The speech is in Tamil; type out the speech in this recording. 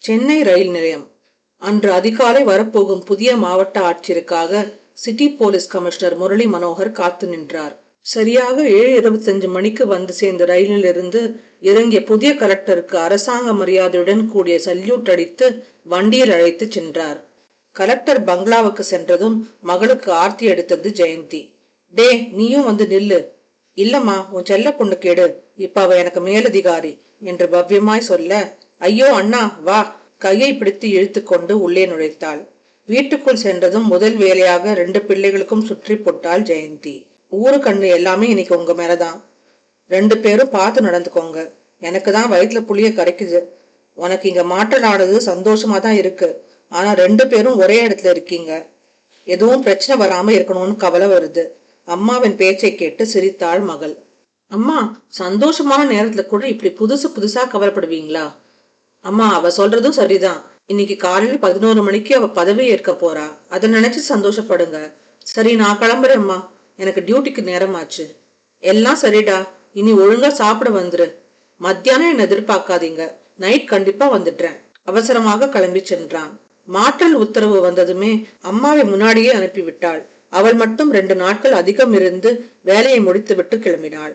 சென்னை ரயில் நிலையம். அன்று அதிகாலை வரப்போகும் புதிய மாவட்ட ஆட்சியருக்காக city police commissioner Murali Manohar காத்து நின்றார். சரியாக 7:25 மணிக்கு வந்து சேர்ந்த ரயிலில் இருந்து இறங்கிய புதிய கலெக்டருக்கு அரசாங்க மரியாதையுடன் கூடிய சல்யூட் அடித்து வண்டியில் அழைத்து சென்றார். கலெக்டர் பங்களாவுக்கு சென்றதும் மகளுக்கு ஆர்த்தி எடுத்தது ஜெயந்தி. டே, நீயும் வந்து நில்லு. இல்லம்மா, உன் செல்ல பொண்ணு கேடு, இப்ப அவ எனக்கு மேலதிகாரி என்று பவ்யமாய் சொல்ல, ஐயோ அண்ணா வா, கையை பிடித்து இழுத்து கொண்டு உள்ளே நுழைத்தாள். வீட்டுக்குள் சென்றதும் முதல் வேலையாக 2 பிள்ளைகளுக்கும் சுற்றி போட்டாள் ஜெயந்தி. ஊரு கண்ணு எல்லாமே இன்னைக்கு உங்க மேலதான். 2 பேரும் பார்த்து நடந்துக்கோங்க. எனக்கு தான் வயிற்றுல புளிய கரைக்குது. உனக்கு இங்க மாற்றல் ஆடுறது சந்தோஷமா தான் இருக்கு. ஆனா 2 பேரும் ஒரே இடத்துல இருக்கீங்க. எதுவும் பிரச்சனை வராம இருக்கணும்னு கவலை வருது. அம்மாவின் பேச்சை கேட்டு சிரித்தாள் மகள். அம்மா, சந்தோஷமான நேரத்துல கூட இப்படி புதுசா கவலைப்படுவீங்களா? அம்மா, அவ சொல்றதும் சரிதான். இன்னைக்கு காலையில 11 மணிக்கு அவ பதவி ஏற்க போறா. அதை நினைச்சு சந்தோஷப்படுங்க. சரி, நான் கிளம்புறேம்மா. எனக்கு டியூட்டிக்கு நேரம் ஆச்சு. எல்லாம் சரிடா, இனி ஒழுங்கா சாப்பிட வந்துரு. மத்தியானம் என்ன எதிர்பார்க்காதீங்க. நைட் கண்டிப்பா வந்துடுறேன். அவசரமாக கிளம்பி சென்றான். மாற்றல் உத்தரவு வந்ததுமே அம்மாவை முன்னாடியே அனுப்பிவிட்டாள். அவள் மட்டும் 2 நாட்கள் அதிகம் இருந்து வேலையை முடித்துவிட்டு கிளம்பினாள்.